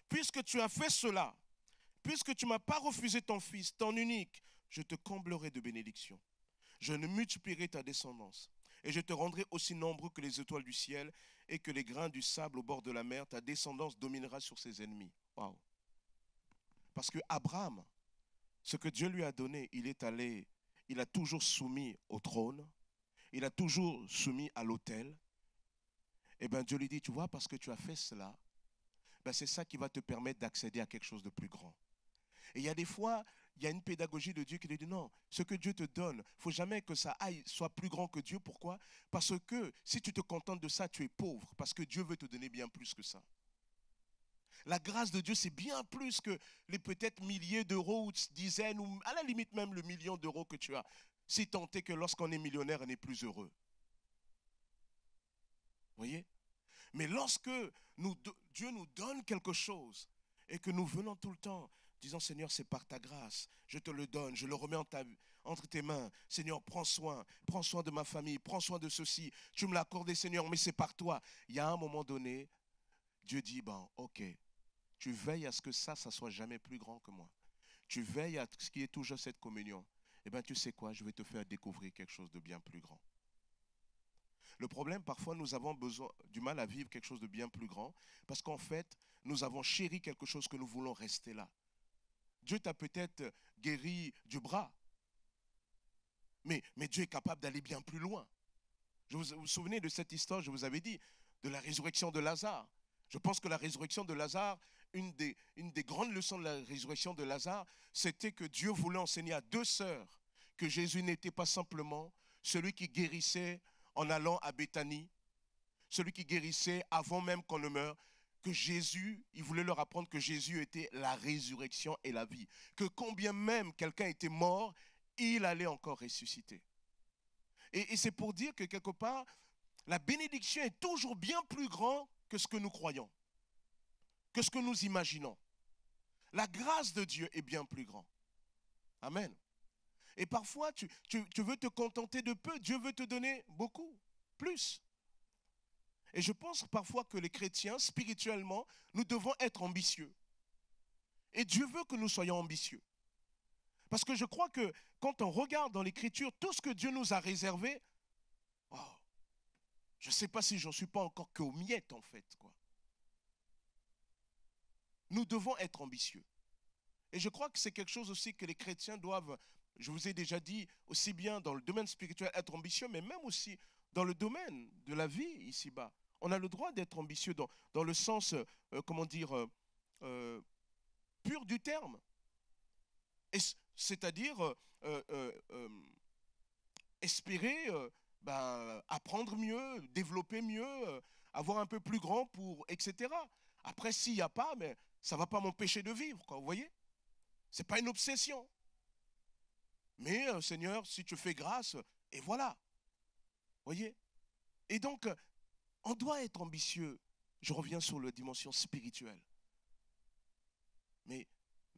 Puisque tu as fait cela, puisque tu ne m'as pas refusé ton fils, ton unique, je te comblerai de bénédictions. Je ne multiplierai ta descendance. Et je te rendrai aussi nombreux que les étoiles du ciel et que les grains du sable au bord de la mer. Ta descendance dominera sur ses ennemis. Waouh! Parce que Abraham, ce que Dieu lui a donné, il a toujours soumis au trône, il a toujours soumis à l'autel. Et bien Dieu lui dit, tu vois, parce que tu as fait cela, ben c'est ça qui va te permettre d'accéder à quelque chose de plus grand. Et il y a des fois, il y a une pédagogie de Dieu qui lui dit, non, ce que Dieu te donne, il ne faut jamais que ça soit plus grand que Dieu. Pourquoi? Parce que si tu te contentes de ça, tu es pauvre, parce que Dieu veut te donner bien plus que ça. La grâce de Dieu, c'est bien plus que les peut-être milliers d'euros ou dizaines, ou à la limite même le million d'euros que tu as. Si tant est que lorsqu'on est millionnaire, on est plus heureux. Vous voyez? Mais lorsque Dieu nous donne quelque chose et que nous venons tout le temps disant, Seigneur, c'est par ta grâce, je te le donne, je le remets entre tes mains. Seigneur, prends soin de ma famille, prends soin de ceci. Tu me l'as accordé, Seigneur, mais c'est par toi. Il y a un moment donné, Dieu dit, bon, ok, tu veilles à ce que ça soit jamais plus grand que moi. Tu veilles à ce qui est toujours cette communion. Eh bien, tu sais quoi, je vais te faire découvrir quelque chose de bien plus grand. Le problème, parfois, nous avons du mal à vivre quelque chose de bien plus grand parce qu'en fait, nous avons chéri quelque chose que nous voulons rester là. Dieu t'a peut-être guéri du bras, mais Dieu est capable d'aller bien plus loin. Vous vous souvenez de cette histoire, je vous avais dit, de la résurrection de Lazare. Je pense que la résurrection de Lazare, une des grandes leçons de la résurrection de Lazare, c'était que Dieu voulait enseigner à deux sœurs que Jésus n'était pas simplement celui qui guérissait en allant à Béthanie, celui qui guérissait avant même qu'on ne meure, que Jésus, il voulait leur apprendre que Jésus était la résurrection et la vie. Que combien même quelqu'un était mort, il allait encore ressusciter. Et c'est pour dire que quelque part, la bénédiction est toujours bien plus grande que ce que nous croyons, que ce que nous imaginons. La grâce de Dieu est bien plus grande. Amen. Et parfois, tu veux te contenter de peu, Dieu veut te donner beaucoup, plus. Et je pense parfois que les chrétiens, spirituellement, nous devons être ambitieux. Et Dieu veut que nous soyons ambitieux. Parce que je crois que quand on regarde dans l'Écriture, tout ce que Dieu nous a réservé, oh, je ne sais pas si j'en suis pas encore qu'aux miettes en fait, quoi. Nous devons être ambitieux. Et je crois que c'est quelque chose aussi que les chrétiens doivent, je vous ai déjà dit, aussi bien dans le domaine spirituel, être ambitieux, mais même aussi dans le domaine de la vie ici-bas. On a le droit d'être ambitieux dans le sens, euh, pure du terme. C'est-à-dire espérer apprendre mieux, développer mieux, avoir un peu plus grand pour, etc. Après, s'il n'y a pas, mais ça ne va pas m'empêcher de vivre, quoi, vous voyez? Ce n'est pas une obsession. Mais Seigneur, si tu fais grâce, et voilà. Vous voyez? Et donc, on doit être ambitieux. Je reviens sur la dimension spirituelle. Mais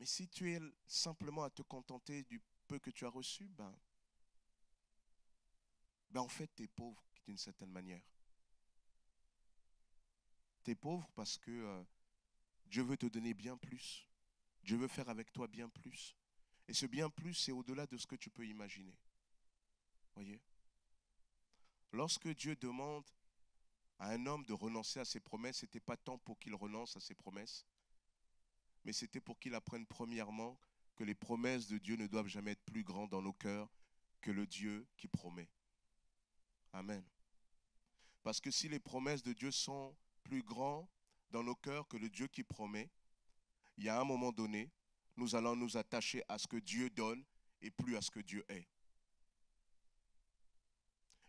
si tu es simplement à te contenter du peu que tu as reçu, en fait, tu es pauvre d'une certaine manière. Tu es pauvre parce que Dieu veut te donner bien plus. Dieu veut faire avec toi bien plus. Et ce bien plus, c'est au-delà de ce que tu peux imaginer. Voyez? Lorsque Dieu demande à un homme de renoncer à ses promesses, ce n'était pas tant pour qu'il renonce à ses promesses, mais c'était pour qu'il apprenne premièrement que les promesses de Dieu ne doivent jamais être plus grandes dans nos cœurs que le Dieu qui promet. Amen. Parce que si les promesses de Dieu sont plus grandes dans nos cœurs que le Dieu qui promet, il y a un moment donné, nous allons nous attacher à ce que Dieu donne et plus à ce que Dieu est.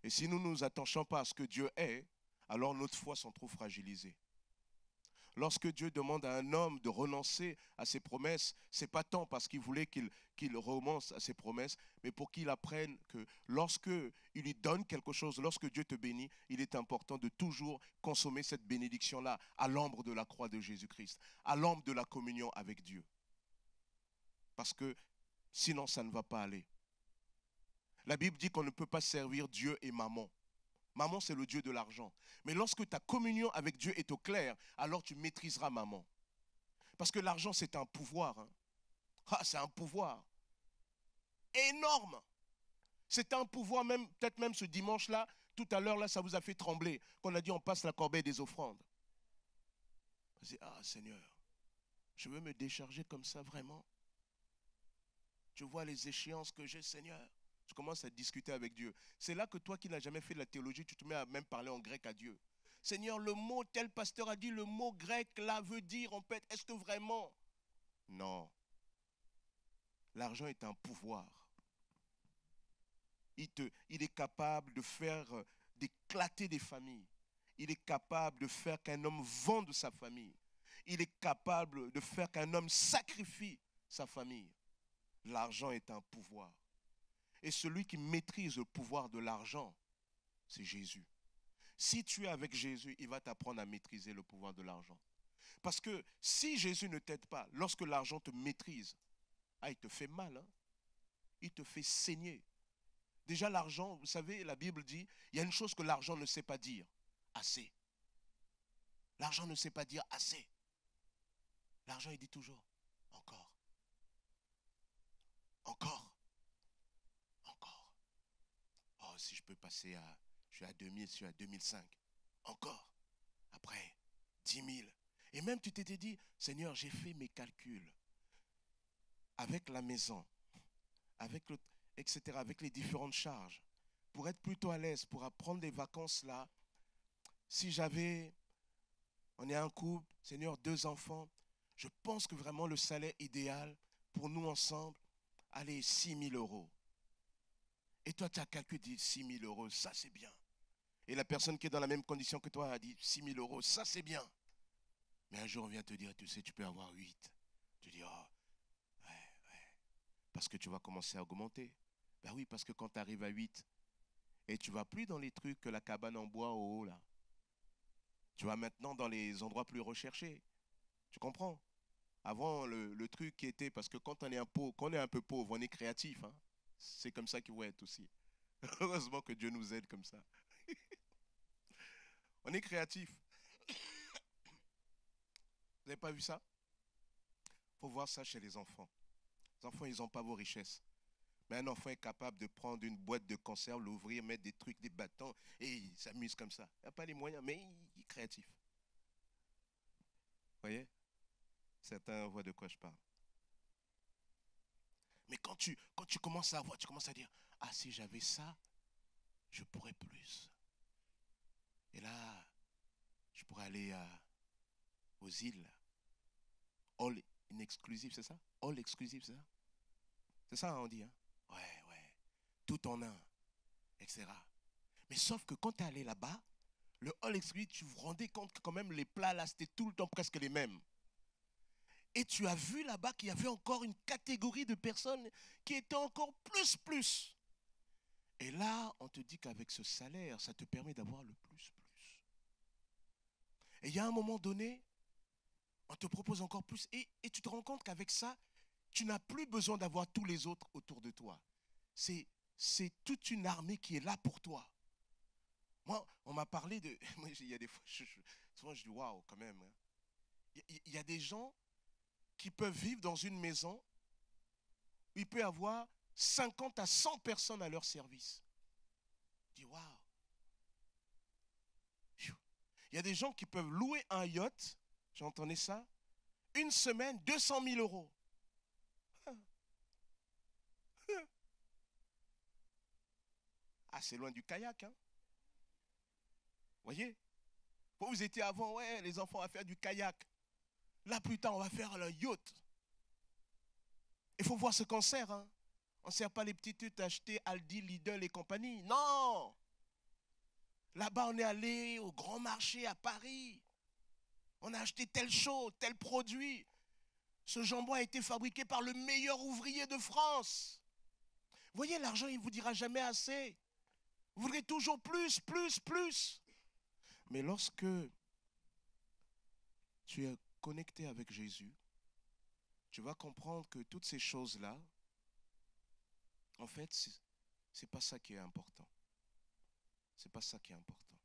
Et si nous ne nous attachons pas à ce que Dieu est, alors notre foi s'en trouve fragilisée. Lorsque Dieu demande à un homme de renoncer à ses promesses, ce n'est pas tant parce qu'il voulait qu'il renonce à ses promesses, mais pour qu'il apprenne que lorsque il lui donne quelque chose, lorsque Dieu te bénit, il est important de toujours consommer cette bénédiction-là à l'ombre de la croix de Jésus-Christ, à l'ombre de la communion avec Dieu. Parce que sinon, ça ne va pas aller. La Bible dit qu'on ne peut pas servir Dieu et maman. Maman, c'est le Dieu de l'argent. Mais lorsque ta communion avec Dieu est au clair, alors tu maîtriseras maman. Parce que l'argent, c'est un pouvoir. Hein. Ah, c'est un pouvoir énorme. C'est un pouvoir, même peut-être même ce dimanche-là, tout à l'heure, là, ça vous a fait trembler. Qu'on a dit, on passe la corbeille des offrandes. Vous dites, ah Seigneur, je veux me décharger comme ça, vraiment. Tu vois les échéances que j'ai, Seigneur. Tu commences à discuter avec Dieu. C'est là que toi qui n'as jamais fait de la théologie, tu te mets à même parler en grec à Dieu. Seigneur, le mot, tel pasteur a dit, le mot grec là veut dire en fait, est-ce que vraiment? Non. L'argent est un pouvoir. Il est capable de faire d'éclater des familles. Il est capable de faire qu'un homme vende sa famille. Il est capable de faire qu'un homme sacrifie sa famille. L'argent est un pouvoir. Et celui qui maîtrise le pouvoir de l'argent, c'est Jésus. Si tu es avec Jésus, il va t'apprendre à maîtriser le pouvoir de l'argent. Parce que si Jésus ne t'aide pas, lorsque l'argent te maîtrise, il te fait mal, hein? Il te fait saigner. Déjà l'argent, vous savez, la Bible dit, il y a une chose que l'argent ne sait pas dire, assez. L'argent ne sait pas dire assez. L'argent, il dit toujours, encore. Encore. Oh, si je peux passer à, je suis à 2000, je suis à 2005. Encore. Après, 10 000. Et même tu t'étais dit, Seigneur, j'ai fait mes calculs. Avec la maison, avec le, etc., avec les différentes charges. Pour être plutôt à l'aise, pour prendre des vacances là. Si j'avais, on est un couple, Seigneur, 2 enfants. Je pense que vraiment le salaire idéal pour nous ensemble, allez, 6 000 euros. Et toi, tu as calculé 6 000 euros, ça c'est bien. Et la personne qui est dans la même condition que toi a dit 6 000 euros, ça c'est bien. Mais un jour, on vient te dire, tu sais, tu peux avoir 8. Tu dis, oh, ouais. Parce que tu vas commencer à augmenter. Ben oui, parce que quand tu arrives à 8, et tu ne vas plus dans les trucs que la cabane en bois au haut, là. Tu vas maintenant dans les endroits plus recherchés. Tu comprends? Avant, le truc qui était, parce que quand on est un peu pauvre, on est créatif, hein. C'est comme ça qu'il faut être aussi. Heureusement que Dieu nous aide comme ça. On est créatif. Vous n'avez pas vu ça? Il faut voir ça chez les enfants. Les enfants, ils n'ont pas vos richesses. Mais un enfant est capable de prendre une boîte de conserve, l'ouvrir, mettre des trucs, des bâtons, et il s'amuse comme ça. Il n'a pas les moyens, mais il est créatif. Vous voyez? Certains voient de quoi je parle. Mais quand tu commences à voir, tu commences à dire, ah si j'avais ça, je pourrais plus. Et là, je pourrais aller aux îles, all in exclusive, c'est ça? All exclusive, c'est ça? C'est ça, on dit, hein? Ouais, ouais. Tout en un, etc. Mais sauf que quand tu es allé là-bas, le all exclusive, tu vous rendais compte que quand même les plats là, c'était tout le temps presque les mêmes. Et tu as vu là-bas qu'il y avait encore une catégorie de personnes qui étaient encore plus. Et là, on te dit qu'avec ce salaire, ça te permet d'avoir le plus. Et il y a un moment donné, on te propose encore plus. Et tu te rends compte qu'avec ça, tu n'as plus besoin d'avoir tous les autres autour de toi. C'est toute une armée qui est là pour toi. Moi, on m'a parlé de... Moi, il y a des fois, souvent je dis, waouh, quand même. Il y a des gens qui peuvent vivre dans une maison où il peut y avoir 50 à 100 personnes à leur service. Je dis, waouh. Il y a des gens qui peuvent louer un yacht, j'entendais ça, une semaine, 200 000 euros. Ah, c'est loin du kayak, hein. Voyez? Vous étiez avant, ouais, les enfants, on va faire du kayak. Là, plus tard, on va faire le yacht. Il faut voir ce qu'on sert, hein. On ne sert pas les petites huttes achetées Aldi, Lidl et compagnie. Non! Là-bas, on est allé au grand marché à Paris. On a acheté telle chose, tel produit. Ce jambon a été fabriqué par le meilleur ouvrier de France. Vous voyez, l'argent, il ne vous dira jamais assez. Vous voudrez toujours plus. Mais lorsque tu es connecté avec Jésus, tu vas comprendre que toutes ces choses-là, en fait, c'est pas ça qui est important. C'est pas ça qui est important.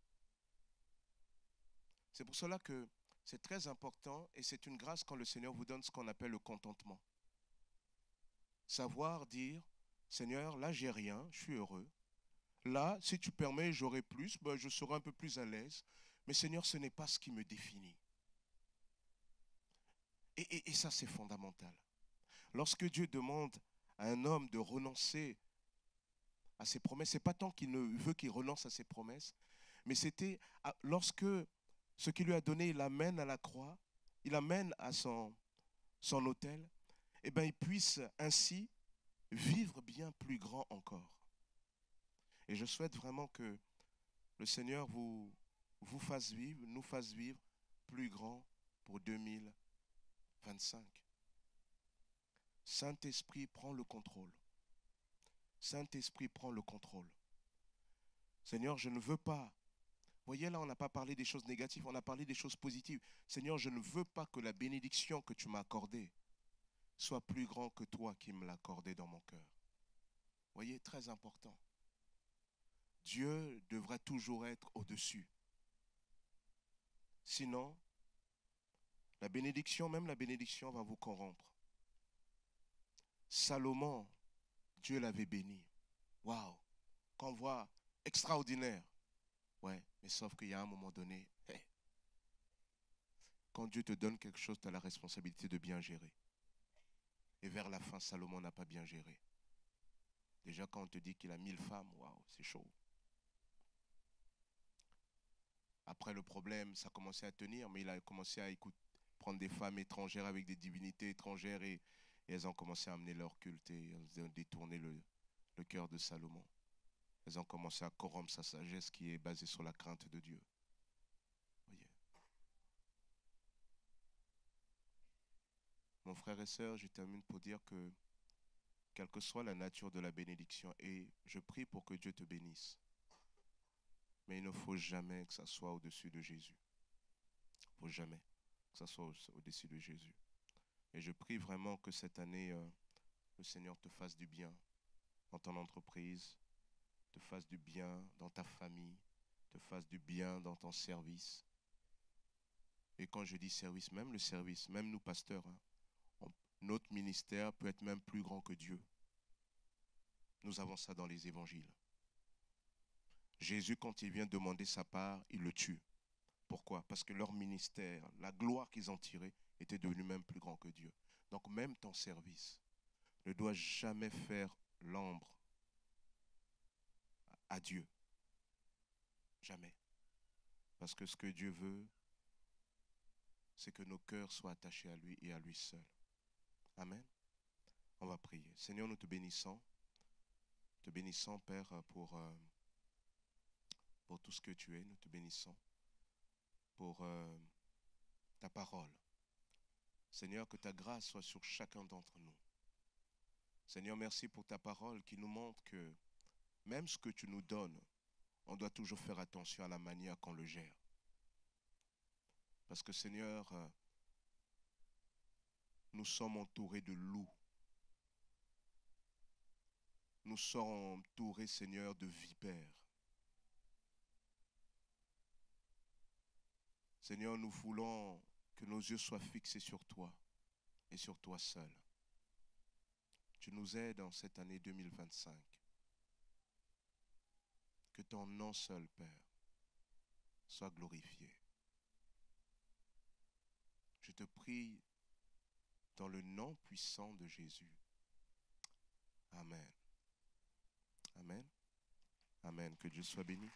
C'est pour cela que c'est très important et c'est une grâce quand le Seigneur vous donne ce qu'on appelle le contentement. Savoir dire, Seigneur, là j'ai rien, je suis heureux. Là, si tu permets, j'aurai plus, ben, je serai un peu plus à l'aise. Mais Seigneur, ce n'est pas ce qui me définit. Et ça, c'est fondamental. Lorsque Dieu demande à un homme de renoncer à ses promesses, ce n'est pas tant qu'il ne veut qu'il renonce à ses promesses, mais c'était lorsque ce qu'il lui a donné, il l'amène à la croix, il l'amène à son autel, et bien il puisse ainsi vivre bien plus grand encore. Et je souhaite vraiment que le Seigneur vous fasse vivre, nous fasse vivre plus grand pour 2025. Saint-Esprit prend le contrôle. Saint-Esprit prend le contrôle. Seigneur, je ne veux pas. Voyez là, on n'a pas parlé des choses négatives, on a parlé des choses positives. Seigneur, je ne veux pas que la bénédiction que tu m'as accordée soit plus grand que toi qui me l'as accordée dans mon cœur. Voyez, très important. Dieu devra toujours être au-dessus. Sinon, la bénédiction, même la bénédiction va vous corrompre. Salomon, Dieu l'avait béni. Waouh! Qu'on voit extraordinaire. Ouais, mais sauf qu'il y a un moment donné, quand Dieu te donne quelque chose, tu as la responsabilité de bien gérer. Et vers la fin, Salomon n'a pas bien géré. Déjà, quand on te dit qu'il a 1000 femmes, waouh, c'est chaud. Après le problème, ça a commencé à tenir, mais il a commencé à prendre des femmes étrangères avec des divinités étrangères et elles ont commencé à amener leur culte et elles ont détourné le cœur de Salomon. Elles ont commencé à corrompre sa sagesse qui est basée sur la crainte de Dieu. Voyez. Mon frère et sœur, je termine pour dire que quelle que soit la nature de la bénédiction, et je prie pour que Dieu te bénisse. Mais il ne faut jamais que ça soit au-dessus de Jésus. Il ne faut jamais que ça soit au-dessus de Jésus. Et je prie vraiment que cette année, le Seigneur te fasse du bien dans ton entreprise, te fasse du bien dans ta famille, te fasse du bien dans ton service. Et quand je dis service, même nous pasteurs, hein, notre ministère peut être même plus grand que Dieu. Nous avons ça dans les évangiles. Jésus, quand il vient demander sa part, il le tue. Pourquoi? Parce que leur ministère, la gloire qu'ils ont tirée, était devenue même plus grand que Dieu. Donc même ton service ne doit jamais faire l'ombre à Dieu. Jamais. Parce que ce que Dieu veut, c'est que nos cœurs soient attachés à lui et à lui seul. Amen. On va prier. Seigneur, nous te bénissons. Te bénissons, Père, pour tout ce que tu es. Nous te bénissons pour ta parole. Seigneur, que ta grâce soit sur chacun d'entre nous. Seigneur, merci pour ta parole qui nous montre que même ce que tu nous donnes, on doit toujours faire attention à la manière qu'on le gère. Parce que Seigneur, nous sommes entourés de loups. Nous sommes entourés, Seigneur, de vipères. Seigneur, nous voulons que nos yeux soient fixés sur toi et sur toi seul. Tu nous aides en cette année 2025. Que ton nom seul, Père, soit glorifié. Je te prie dans le nom puissant de Jésus. Amen. Amen. Amen. Que Dieu soit béni.